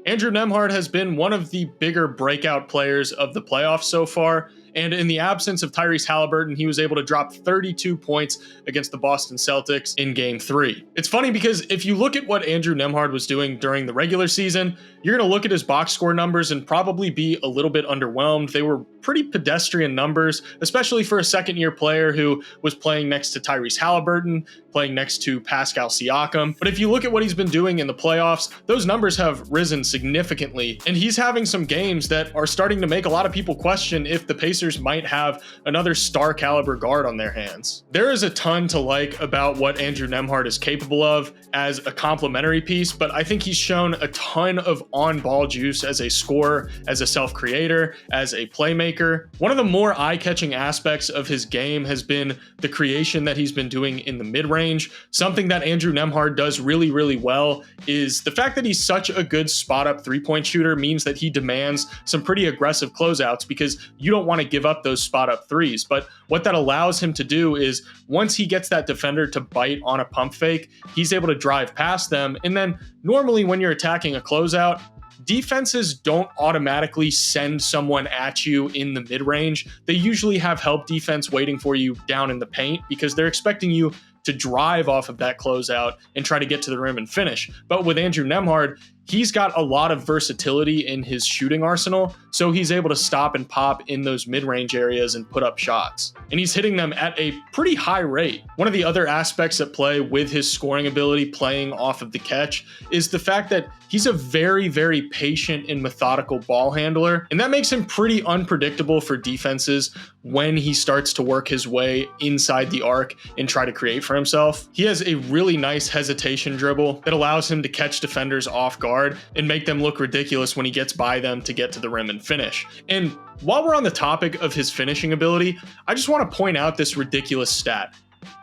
Andrew Nembhard has been one of the bigger breakout players of the playoffs so far, and in the absence of Tyrese Haliburton, he was able to drop 32 points against the Boston Celtics in Game 3. It's funny because if you look at what Andrew Nembhard was doing during the regular season, you're going to look at his box score numbers and probably be a little bit underwhelmed. They were pretty pedestrian numbers, especially for a second-year player who was playing next to Tyrese Haliburton, playing next to Pascal Siakam. But if you look at what he's been doing in the playoffs, those numbers have risen significantly, and he's having some games that are starting to make a lot of people question if the Pacers might have another star caliber guard on their hands. There is a ton to like about what Andrew Nembhard is capable of as a complementary piece, but I think he's shown a ton of on-ball juice as a scorer, as a self-creator, as a playmaker. One of the more eye-catching aspects of his game has been the creation that he's been doing in the mid-range. Something that Andrew Nembhard does really, really well is the fact that he's such a good spot-up three-point shooter means that he demands some pretty aggressive closeouts because you don't want to give up those spot-up threes. But what that allows him to do is once he gets that defender to bite on a pump fake, he's able to drive past them. And then normally when you're attacking a closeout, defenses don't automatically send someone at you in the mid-range. They usually have help defense waiting for you down in the paint because they're expecting you to drive off of that closeout and try to get to the rim and finish. But with Andrew Nembhard, he's got a lot of versatility in his shooting arsenal, so he's able to stop and pop in those mid-range areas and put up shots. And he's hitting them at a pretty high rate. One of the other aspects at play with his scoring ability playing off of the catch is the fact that he's a very, very patient and methodical ball handler, and that makes him pretty unpredictable for defenses when he starts to work his way inside the arc and try to create for himself. He has a really nice hesitation dribble that allows him to catch defenders off guard and make them look ridiculous when he gets by them to get to the rim and finish. And while we're on the topic of his finishing ability, I just want to point out this ridiculous stat.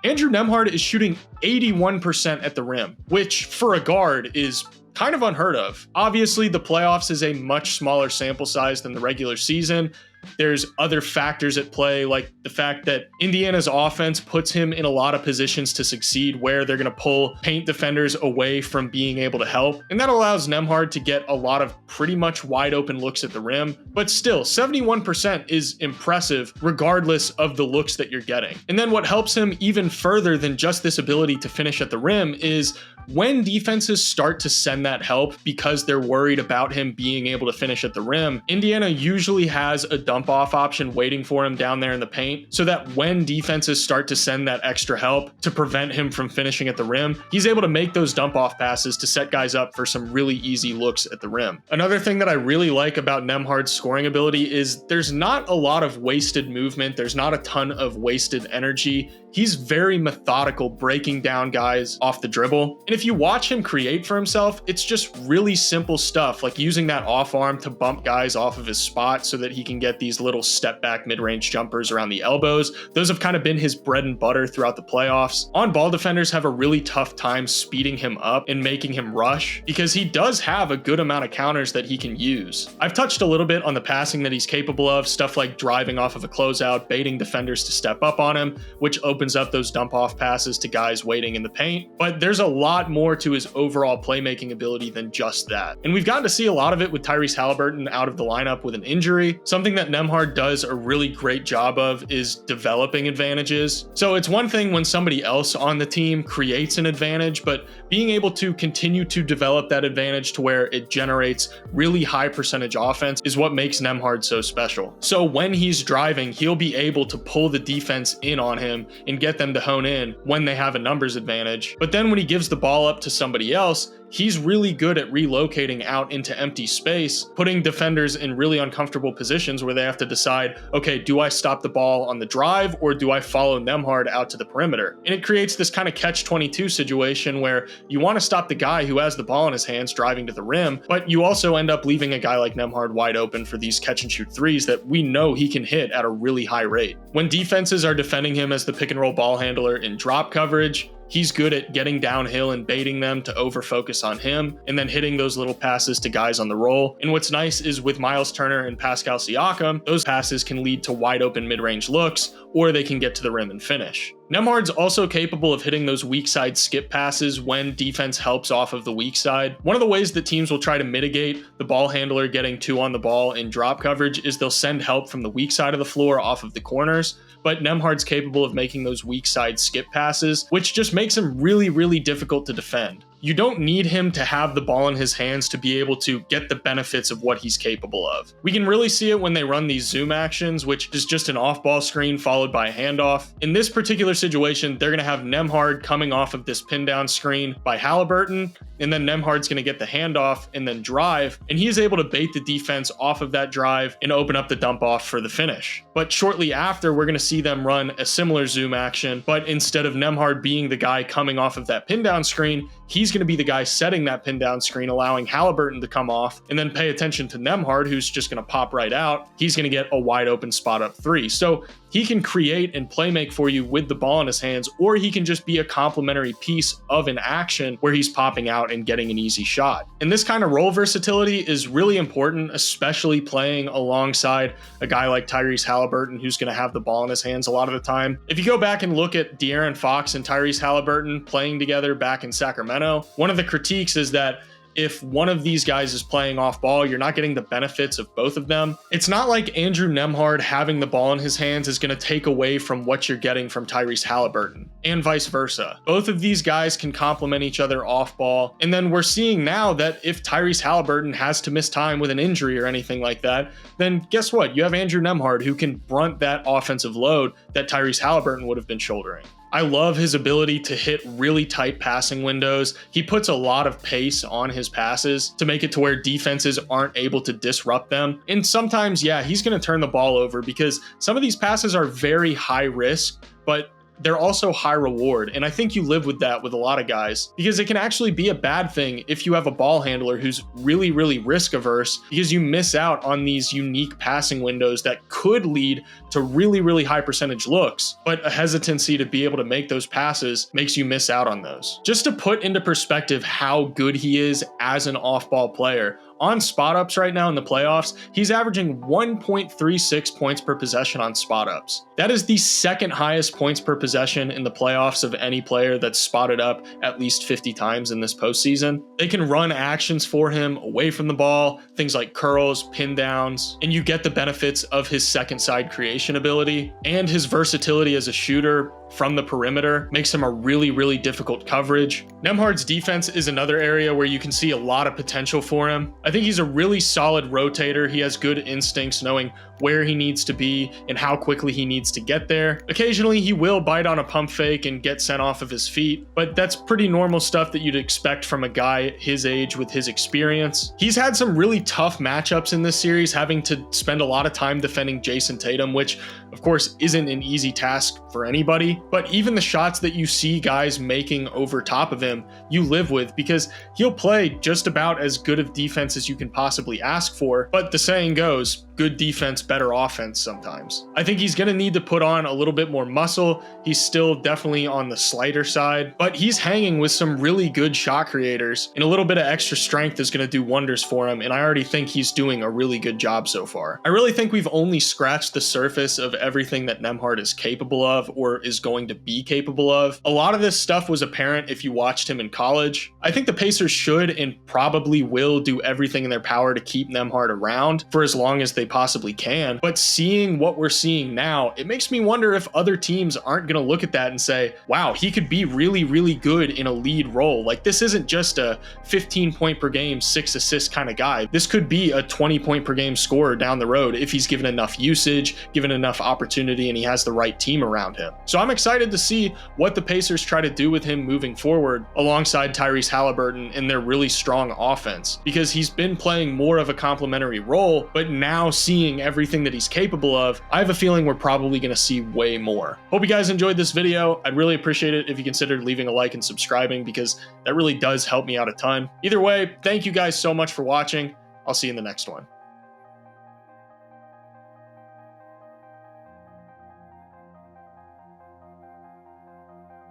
Andrew Nembhard is shooting 81% at the rim, which for a guard is kind of unheard of. Obviously, the playoffs is a much smaller sample size than the regular season. There's other factors at play, like the fact that Indiana's offense puts him in a lot of positions to succeed where they're going to pull paint defenders away from being able to help. And that allows Nembhard to get a lot of pretty much wide open looks at the rim. But still, 71% is impressive regardless of the looks that you're getting. And then what helps him even further than just this ability to finish at the rim is when defenses start to send that help because they're worried about him being able to finish at the rim, Indiana usually has a dump off option waiting for him down there in the paint so that when defenses start to send that extra help to prevent him from finishing at the rim, he's able to make those dump off passes to set guys up for some really easy looks at the rim. Another thing that I really like about Nembhard's scoring ability is there's not a lot of wasted movement. There's not a ton of wasted energy. He's very methodical breaking down guys off the dribble. And if you watch him create for himself, it's just really simple stuff like using that off arm to bump guys off of his spot so that he can get these little step back mid-range jumpers around the elbows. Those have kind of been his bread and butter throughout the playoffs. On-ball defenders have a really tough time speeding him up and making him rush because he does have a good amount of counters that he can use. I've touched a little bit on the passing that he's capable of, stuff like driving off of a closeout, baiting defenders to step up on him, which opens up those dump off passes to guys waiting in the paint. But there's a lot more to his overall playmaking ability than just that. And we've gotten to see a lot of it with Tyrese Haliburton out of the lineup with an injury. Something that Nembhard does a really great job of is developing advantages. So it's one thing when somebody else on the team creates an advantage, but being able to continue to develop that advantage to where it generates really high percentage offense is what makes Nembhard so special. So when he's driving, he'll be able to pull the defense in on him and get them to hone in when they have a numbers advantage. But then when he gives the ball up to somebody else, he's really good at relocating out into empty space, putting defenders in really uncomfortable positions where they have to decide, okay, do I stop the ball on the drive or do I follow Nembhard out to the perimeter? And it creates this kind of catch-22 situation where you want to stop the guy who has the ball in his hands driving to the rim, but you also end up leaving a guy like Nembhard wide open for these catch and shoot threes that we know he can hit at a really high rate. When defenses are defending him as the pick and roll ball handler in drop coverage, he's good at getting downhill and baiting them to over-focus on him and then hitting those little passes to guys on the roll. And what's nice is with Myles Turner and Pascal Siakam, those passes can lead to wide open mid-range looks or they can get to the rim and finish. Nembhard's also capable of hitting those weak side skip passes when defense helps off of the weak side. One of the ways that teams will try to mitigate the ball handler getting 2 on the ball in drop coverage is they'll send help from the weak side of the floor off of the corners. But Nembhard's capable of making those weak side skip passes, which just makes him really, really difficult to defend. You don't need him to have the ball in his hands to be able to get the benefits of what he's capable of. We can really see it when they run these zoom actions, which is just an off-ball screen followed by a handoff. In this particular situation, they're going to have Nembhard coming off of this pin down screen by Haliburton, and then Nembhard's going to get the handoff and then drive, and he is able to bait the defense off of that drive and open up the dump off for the finish. But shortly after, we're going to see them run a similar zoom action, but instead of Nembhard being the guy coming off of that pin down screen, he's going to be the guy setting that pin down screen, allowing Haliburton to come off, and then pay attention to Nembhard, who's just going to pop right out. He's going to get a wide open spot up 3. So he can create and play make for you with the ball in his hands, or he can just be a complementary piece of an action where he's popping out and getting an easy shot. And this kind of role versatility is really important, especially playing alongside a guy like Tyrese Haliburton, who's going to have the ball in his hands a lot of the time. If you go back and look at De'Aaron Fox and Tyrese Haliburton playing together back in Sacramento, one of the critiques is that if one of these guys is playing off ball, you're not getting the benefits of both of them. It's not like Andrew Nembhard having the ball in his hands is going to take away from what you're getting from Tyrese Haliburton, and vice versa. Both of these guys can complement each other off ball. And then we're seeing now that if Tyrese Haliburton has to miss time with an injury or anything like that, then guess what? You have Andrew Nembhard who can brunt that offensive load that Tyrese Haliburton would have been shouldering. I love his ability to hit really tight passing windows. He puts a lot of pace on his passes to make it to where defenses aren't able to disrupt them. And sometimes, yeah, he's going to turn the ball over because some of these passes are very high risk, but they're also high reward. And I think you live with that with a lot of guys, because it can actually be a bad thing if you have a ball handler who's really, really risk averse, because you miss out on these unique passing windows that could lead to really, really high percentage looks, but a hesitancy to be able to make those passes makes you miss out on those. Just to put into perspective how good he is as an off-ball player, on spot ups right now in the playoffs, he's averaging 1.36 points per possession on spot ups. That is the second highest points per possession in the playoffs of any player that's spotted up at least 50 times in this postseason. They can run actions for him away from the ball, things like curls, pin downs, and you get the benefits of his second side creation ability, and his versatility as a shooter from the perimeter makes him a really, really difficult coverage. Nembhard's defense is another area where you can see a lot of potential for him. I think he's a really solid rotator. He has good instincts, knowing where he needs to be and how quickly he needs to get there. Occasionally he will bite on a pump fake and get sent off of his feet, but that's pretty normal stuff that you'd expect from a guy his age with his experience. He's had some really tough matchups in this series, having to spend a lot of time defending Jason Tatum, which of course isn't an easy task for anybody. But even the shots that you see guys making over top of him, you live with, because he'll play just about as good of defense as you can possibly ask for. But the saying goes, good defense, better offense sometimes. I think he's going to need to put on a little bit more muscle. He's still definitely on the slighter side, but he's hanging with some really good shot creators, and a little bit of extra strength is going to do wonders for him. And I already think he's doing a really good job so far. I really think we've only scratched the surface of everything that Nembhard is capable of, or is going to be capable of. A lot of this stuff was apparent if you watched him in college. I think the Pacers should and probably will do everything in their power to keep Nembhard around for as long as they possibly can. But seeing what we're seeing now, it makes me wonder if other teams aren't going to look at that and say, wow, he could be really, really good in a lead role. Like, this isn't just a 15 point per game, 6 assist kind of guy. This could be a 20 point per game scorer down the road if he's given enough usage, given enough opportunity, and he has the right team around him. So I'm excited to see what the Pacers try to do with him moving forward alongside Tyrese Haliburton in their really strong offense, because he's been playing more of a complementary role, but now seeing everything that he's capable of, I have a feeling we're probably going to see way more. Hope you guys enjoyed this video. I'd really appreciate it if you considered leaving a like and subscribing, because that really does help me out a ton. Either way, thank you guys so much for watching. I'll see you in the next one.